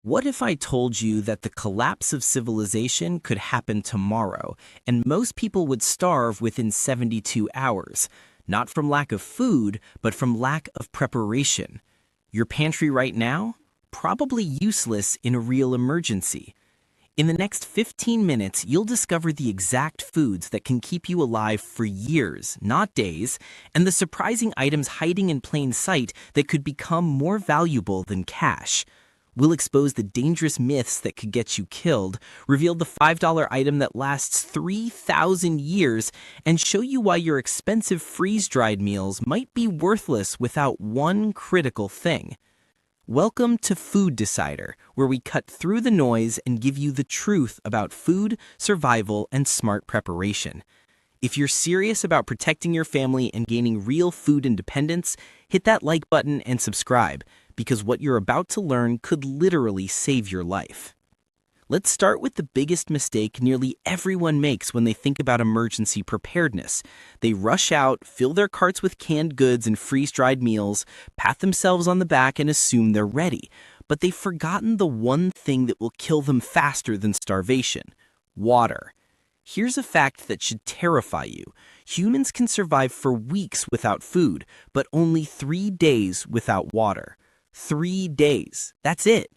What if I told you that the collapse of civilization could happen tomorrow, and most people would starve within 72 hours? Not from lack of food, but from lack of preparation. Your pantry right now? Probably useless in a real emergency. In the next 15 minutes, you'll discover the exact foods that can keep you alive for years, not days, and the surprising items hiding in plain sight that could become more valuable than cash. We'll expose the dangerous myths that could get you killed, reveal the $5 item that lasts 3,000 years, and show you why your expensive freeze-dried meals might be worthless without one critical thing. Welcome to Food Decider, where we cut through the noise and give you the truth about food, survival, and smart preparation. If you're serious about protecting your family and gaining real food independence, hit that like button and subscribe, because what you're about to learn could literally save your life. Let's start with the biggest mistake nearly everyone makes when they think about emergency preparedness. They rush out, fill their carts with canned goods and freeze-dried meals, pat themselves on the back and assume they're ready. But they've forgotten the one thing that will kill them faster than starvation: water. Here's a fact that should terrify you. Humans can survive for weeks without food, but only 3 days without water. 3 days. That's it.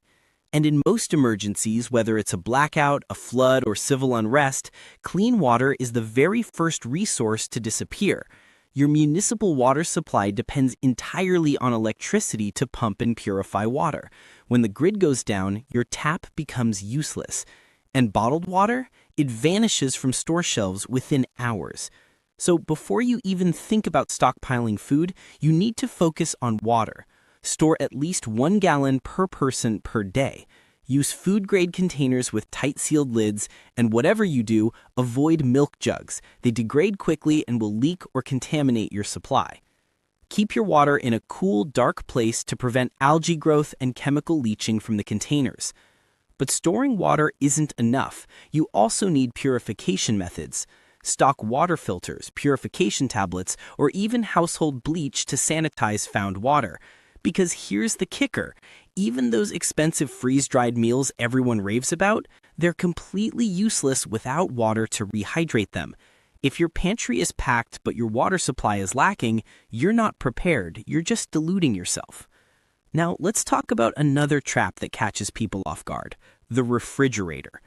And in most emergencies, whether it's a blackout, a flood, or civil unrest, clean water is the very first resource to disappear. Your municipal water supply depends entirely on electricity to pump and purify water. When the grid goes down, your tap becomes useless. And bottled water? It vanishes from store shelves within hours. So before you even think about stockpiling food, you need to focus on water. Store at least 1 gallon per person per day. Use food-grade containers with tight-sealed lids, and whatever you do, avoid milk jugs. They degrade quickly and will leak or contaminate your supply. Keep your water in a cool, dark place to prevent algae growth and chemical leaching from the containers. But storing water isn't enough. You also need purification methods. Stock water filters, purification tablets, or even household bleach to sanitize found water. Because here's the kicker: even those expensive freeze-dried meals everyone raves about, they're completely useless without water to rehydrate them. If your pantry is packed but your water supply is lacking, you're not prepared, you're just deluding yourself. Now let's talk about another trap that catches people off guard: the refrigerator.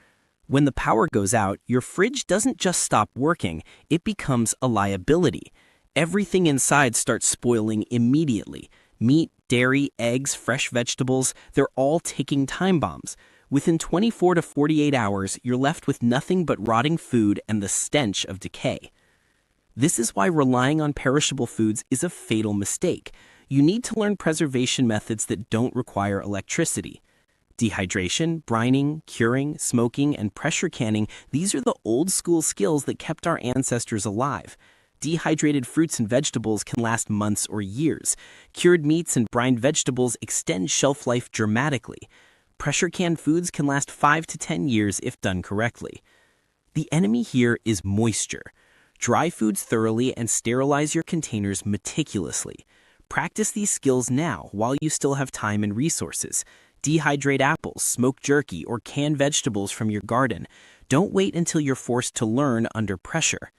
When the power goes out, your fridge doesn't just stop working, it becomes a liability. Everything inside starts spoiling immediately. Meat, dairy, eggs, fresh vegetables, they're all ticking time bombs. Within 24 to 48 hours, you're left with nothing but rotting food and the stench of decay. This is why relying on perishable foods is a fatal mistake. You need to learn preservation methods that don't require electricity. Dehydration, brining, curing, smoking, and pressure canning, these are the old school skills that kept our ancestors alive. Dehydrated fruits and vegetables can last months or years. Cured meats and brined vegetables extend shelf life dramatically. Pressure canned foods can last 5 to 10 years if done correctly. The enemy here is moisture. Dry foods thoroughly and sterilize your containers meticulously. Practice these skills now while you still have time and resources. Dehydrate apples, smoke jerky, or canned vegetables from your garden. Don't wait until you're forced to learn under pressure.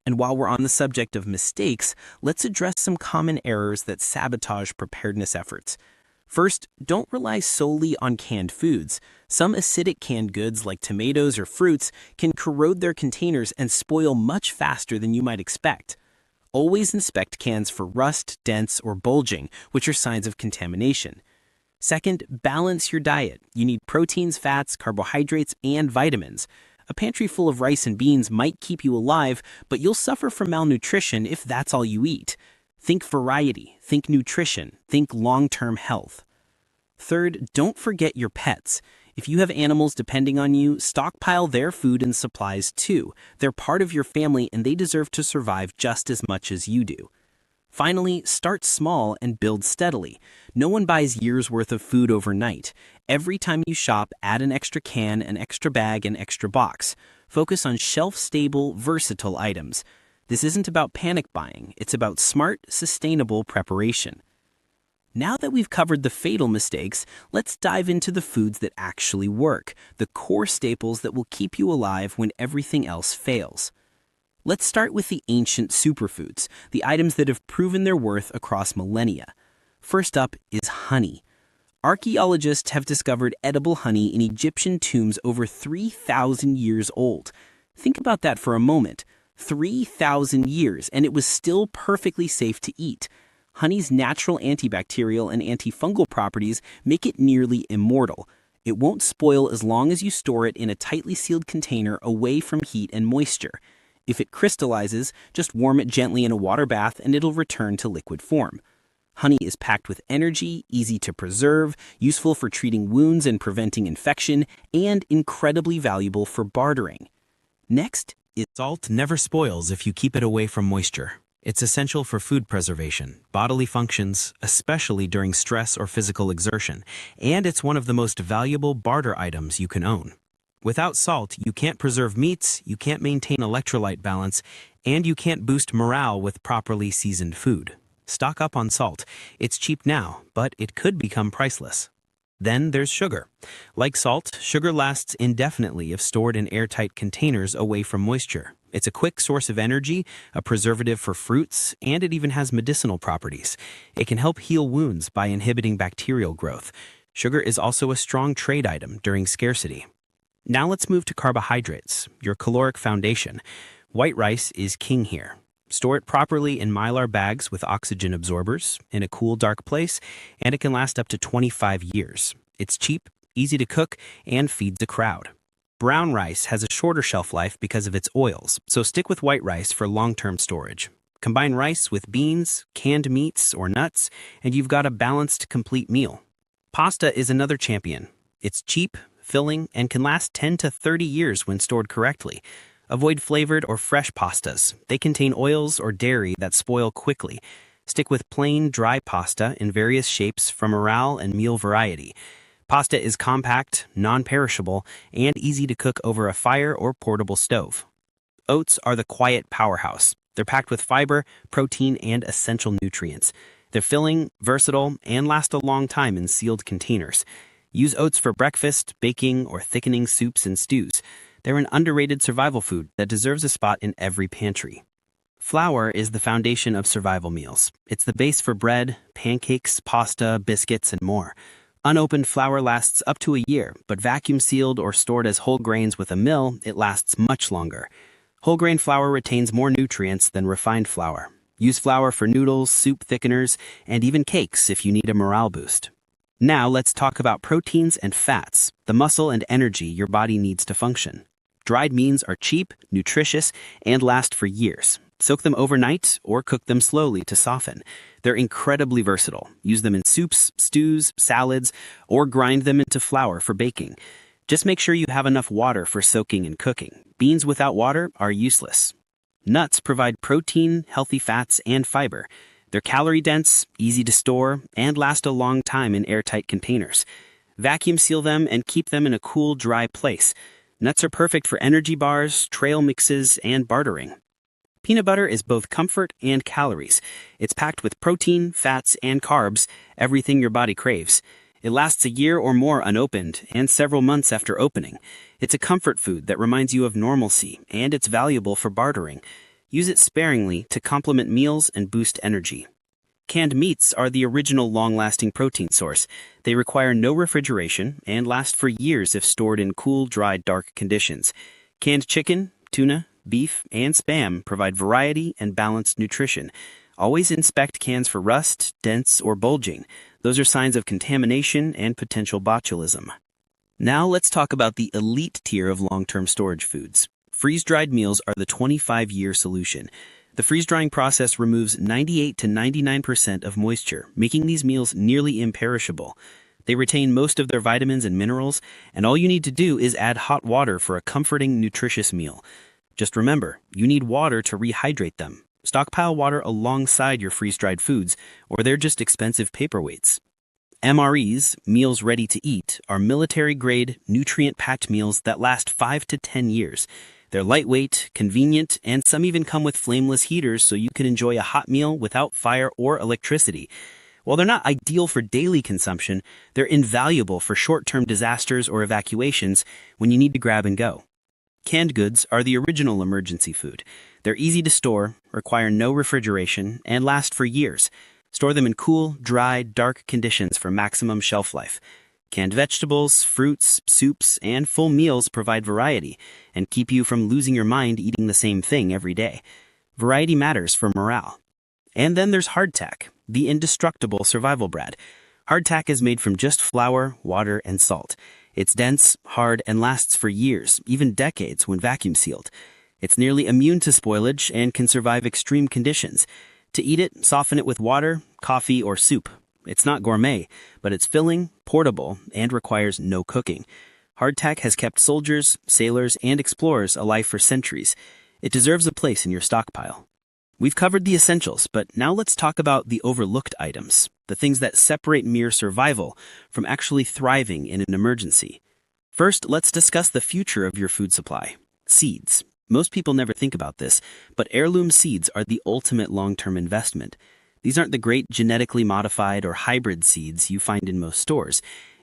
And while we're on the subject of mistakes, let's address some common errors that sabotage preparedness efforts. First, don't rely solely on canned foods. Some acidic canned goods like tomatoes or fruits can corrode their containers and spoil much faster than you might expect. Always inspect cans for rust, dents, or bulging, which are signs of contamination. Second, balance your diet. You need proteins, fats, carbohydrates, and vitamins. A pantry full of rice and beans might keep you alive, but you'll suffer from malnutrition if that's all you eat. Think variety, think nutrition, think long-term health. Third, don't forget your pets. If you have animals depending on you, stockpile their food and supplies too. They're part of your family and they deserve to survive just as much as you do. Finally, start small and build steadily. No one buys years' worth of food overnight. Every time you shop, add an extra can, an extra bag, an extra box. Focus on shelf-stable, versatile items. This isn't about panic buying. It's about smart, sustainable preparation. Now that we've covered the fatal mistakes, let's dive into the foods that actually work, the core staples that will keep you alive when everything else fails. Let's start with the ancient superfoods, the items that have proven their worth across millennia. First up is honey. Archaeologists have discovered edible honey in Egyptian tombs over 3,000 years old. Think about that for a moment. 3,000 years, and it was still perfectly safe to eat. Honey's natural antibacterial and antifungal properties make it nearly immortal. It won't spoil as long as you store it in a tightly sealed container away from heat and moisture. If it crystallizes, just warm it gently in a water bath and it'll return to liquid form. Honey is packed with energy, easy to preserve, useful for treating wounds and preventing infection, and incredibly valuable for bartering. Next is Salt never spoils if you keep it away from moisture. It's essential for food preservation, bodily functions, especially during stress or physical exertion, and it's one of the most valuable barter items you can own. Without salt, you can't preserve meats, you can't maintain electrolyte balance, and you can't boost morale with properly seasoned food. Stock up on salt. It's cheap now, but it could become priceless. Then there's sugar. Like salt, sugar lasts indefinitely if stored in airtight containers away from moisture. It's a quick source of energy, a preservative for fruits, and it even has medicinal properties. It can help heal wounds by inhibiting bacterial growth. Sugar is also a strong trade item during scarcity. Now let's move to carbohydrates, your caloric foundation. White rice is king here. Store it properly in Mylar bags with oxygen absorbers in a cool, dark place, and it can last up to 25 years. It's cheap, easy to cook, and feeds a crowd. Brown rice has a shorter shelf life because of its oils, so stick with white rice for long-term storage. Combine rice with beans, canned meats, or nuts, and you've got a balanced, complete meal. Pasta is another champion. It's cheap, filling, and can last 10 to 30 years when stored correctly. Avoid flavored or fresh pastas. They contain oils or dairy that spoil quickly. Stick with plain, dry pasta in various shapes from morale and meal variety. Pasta is compact, non-perishable, and easy to cook over a fire or portable stove. Oats are the quiet powerhouse. They're packed with fiber, protein, and essential nutrients. They're filling, versatile, and last a long time in sealed containers. Use oats for breakfast, baking, or thickening soups and stews. They're an underrated survival food that deserves a spot in every pantry. Flour is the foundation of survival meals. It's the base for bread, pancakes, pasta, biscuits, and more. Unopened flour lasts up to a year, but vacuum sealed or stored as whole grains with a mill, it lasts much longer. Whole grain flour retains more nutrients than refined flour. Use flour for noodles, soup thickeners, and even cakes if you need a morale boost. Now let's talk about proteins and fats, the muscle and energy your body needs to function. Dried beans are cheap, nutritious, and last for years. Soak them overnight or cook them slowly to soften. They're incredibly versatile. Use them in soups, stews, salads, or grind them into flour for baking. Just make sure you have enough water for soaking and cooking. Beans without water are useless. Nuts provide protein, healthy fats, and fiber. They're calorie-dense, easy to store, and last a long time in airtight containers. Vacuum seal them and keep them in a cool, dry place. Nuts are perfect for energy bars, trail mixes, and bartering. Peanut butter is both comfort and calories. It's packed with protein, fats, and carbs, everything your body craves. It lasts a year or more unopened, and several months after opening. It's a comfort food that reminds you of normalcy, and it's valuable for bartering. Use it sparingly to complement meals and boost energy. Canned meats are the original long-lasting protein source. They require no refrigeration and last for years if stored in cool, dry, dark conditions. Canned chicken, tuna, beef, and Spam provide variety and balanced nutrition. Always inspect cans for rust, dents, or bulging. Those are signs of contamination and potential botulism. Now let's talk about the elite tier of long-term storage foods. Freeze-dried meals are the 25-year solution. The freeze-drying process removes 98 to 99% of moisture, making these meals nearly imperishable. They retain most of their vitamins and minerals, and all you need to do is add hot water for a comforting, nutritious meal. Just remember, you need water to rehydrate them. Stockpile water alongside your freeze-dried foods, or they're just expensive paperweights. MREs, meals ready to eat, are military-grade, nutrient-packed meals that last 5 to 10 years. They're lightweight, convenient, and some even come with flameless heaters so you can enjoy a hot meal without fire or electricity. While they're not ideal for daily consumption, they're invaluable for short-term disasters or evacuations when you need to grab and go. Canned goods are the original emergency food. They're easy to store, require no refrigeration, and last for years. Store them in cool, dry, dark conditions for maximum shelf life. Canned vegetables, fruits, soups, and full meals provide variety and keep you from losing your mind eating the same thing every day. Variety matters for morale. And then there's hardtack, the indestructible survival bread. Hardtack is made from just flour, water, and salt. It's dense, hard, and lasts for years, even decades when vacuum sealed. It's nearly immune to spoilage and can survive extreme conditions. To eat it, soften it with water, coffee, or soup. It's not gourmet, but it's filling, portable, and requires no cooking. Hardtack has kept soldiers, sailors, and explorers alive for centuries. It deserves a place in your stockpile. We've covered the essentials, but now let's talk about the overlooked items, the things that separate mere survival from actually thriving in an emergency. First, let's discuss the future of your food supply. Seeds. Most people never think about this, but heirloom seeds are the ultimate long-term investment. These aren't the great genetically modified or hybrid seeds you find in most stores.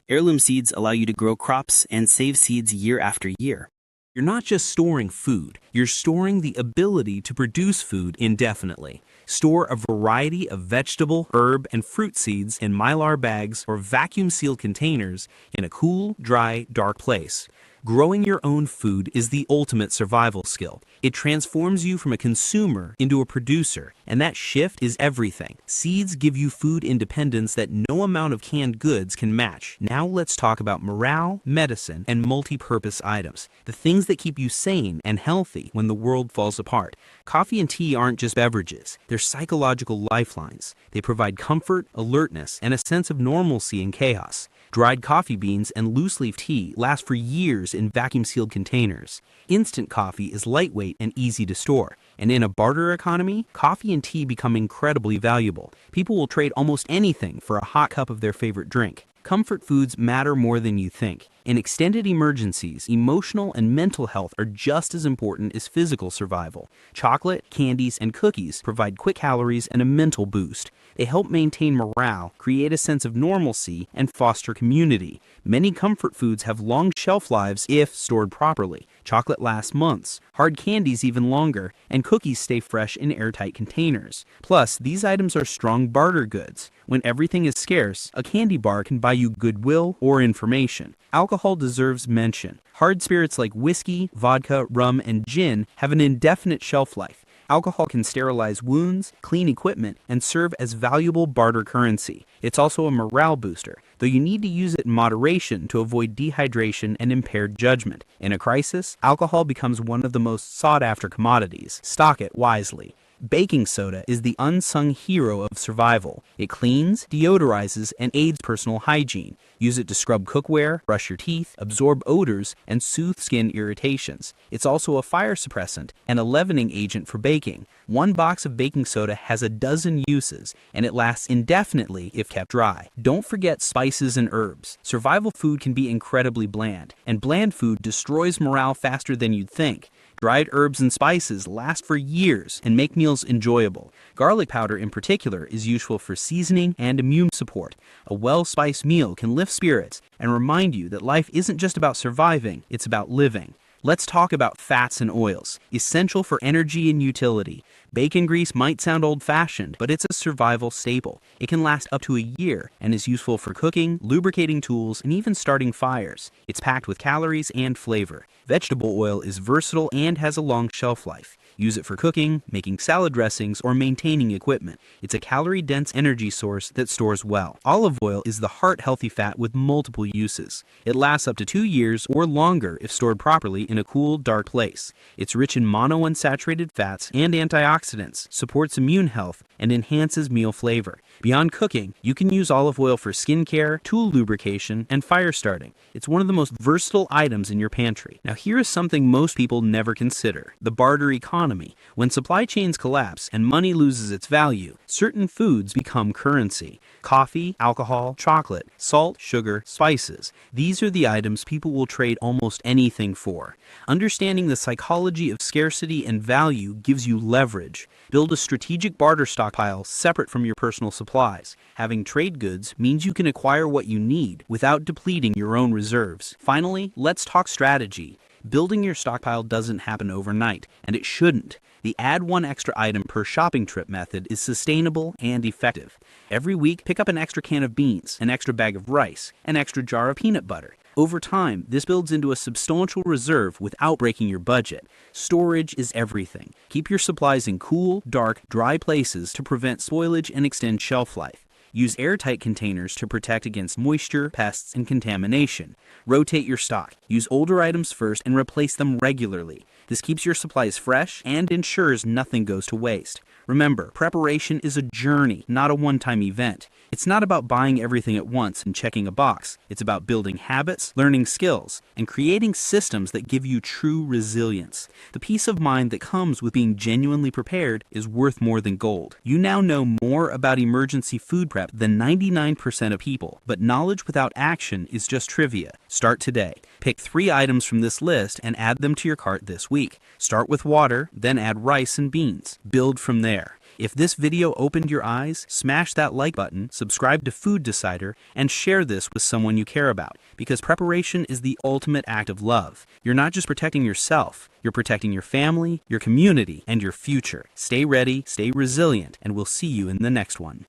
Heirloom seeds allow you to grow crops and save seeds year after year. You're not just storing food, you're storing the ability to produce food indefinitely. Store a variety of vegetable, herb, and fruit seeds in Mylar bags or vacuum-sealed containers in a cool, dry, dark place. Growing your own food is the ultimate survival skill. It transforms you from a consumer into a producer, and that shift is everything. Seeds give you food independence that no amount of canned goods can match. Now let's talk about morale, medicine, and multi-purpose items. The things that keep you sane and healthy when the world falls apart. Coffee and tea aren't just beverages. They're psychological lifelines. They provide comfort, alertness, and a sense of normalcy in chaos. Dried coffee beans and loose-leaf tea last for years in vacuum-sealed containers. Instant coffee is lightweight and easy to store. And in a barter economy, coffee and tea become incredibly valuable. People will trade almost anything for a hot cup of their favorite drink. Comfort foods matter more than you think. In extended emergencies, emotional and mental health are just as important as physical survival. Chocolate, candies, and cookies provide quick calories and a mental boost. They help maintain morale, create a sense of normalcy, and foster community. Many comfort foods have long shelf lives if stored properly. Chocolate lasts months, hard candies even longer, and cookies stay fresh in airtight containers. Plus, these items are strong barter goods. When everything is scarce, a candy bar can buy you goodwill or information. Alcohol deserves mention. Hard spirits like whiskey, vodka, rum, and gin have an indefinite shelf life. Alcohol can sterilize wounds, clean equipment, and serve as valuable barter currency. It's also a morale booster, though you need to use it in moderation to avoid dehydration and impaired judgment. In a crisis, alcohol becomes one of the most sought-after commodities. Stock it wisely. Baking soda is the unsung hero of survival. It cleans, deodorizes, and aids personal hygiene. Use it to scrub cookware, brush your teeth, absorb odors, and soothe skin irritations. It's also a fire suppressant and a leavening agent for baking. One box of baking soda has a dozen uses, and it lasts indefinitely if kept dry. Don't forget spices and herbs. Survival food can be incredibly bland, and bland food destroys morale faster than you'd think. Dried herbs and spices last for years and make meals enjoyable. Garlic powder in particular is useful for seasoning and immune support. A well-spiced meal can lift spirits and remind you that life isn't just about surviving, it's about living. Let's talk about fats and oils, essential for energy and utility. Bacon grease might sound old-fashioned, but it's a survival staple. It can last up to a year and is useful for cooking, lubricating tools, and even starting fires. It's packed with calories and flavor. Vegetable oil is versatile and has a long shelf life. Use it for cooking, making salad dressings, or maintaining equipment. It's a calorie-dense energy source that stores well. Olive oil is the heart-healthy fat with multiple uses. It lasts up to 2 years or longer if stored properly in a cool, dark place. It's rich in monounsaturated fats and antioxidants, supports immune health, and enhances meal flavor. Beyond cooking, you can use olive oil for skincare, tool lubrication, and fire starting. It's one of the most versatile items in your pantry. Now here is something most people never consider: the barter economy. When supply chains collapse and money loses its value, certain foods become currency. Coffee, alcohol, chocolate, salt, sugar, spices. These are the items people will trade almost anything for. Understanding the psychology of scarcity and value gives you leverage. Build a strategic barter stockpile separate from your personal supply. supplies. Having trade goods means you can acquire what you need without depleting your own reserves. Finally, let's talk strategy. Building your stockpile doesn't happen overnight, and it shouldn't. The add one extra item per shopping trip method is sustainable and effective. Every week, pick up an extra can of beans, an extra bag of rice, an extra jar of peanut butter. Over time, this builds into a substantial reserve without breaking your budget. Storage is everything. Keep your supplies in cool, dark, dry places to prevent spoilage and extend shelf life. Use airtight containers to protect against moisture, pests, and contamination. Rotate your stock. Use older items first and replace them regularly. This keeps your supplies fresh and ensures nothing goes to waste. Remember, preparation is a journey, not a one-time event. It's not about buying everything at once and checking a box. It's about building habits, learning skills, and creating systems that give you true resilience. The peace of mind that comes with being genuinely prepared is worth more than gold. You now know more about emergency food prep than 99% of people, but knowledge without action is just trivia. Start today. Pick 3 items from this list and add them to your cart this week. Start with water, then add rice and beans. Build from there. If this video opened your eyes, smash that like button, subscribe to Food Decider, and share this with someone you care about, because preparation is the ultimate act of love. You're not just protecting yourself, you're protecting your family, your community, and your future. Stay ready, stay resilient, and we'll see you in the next one.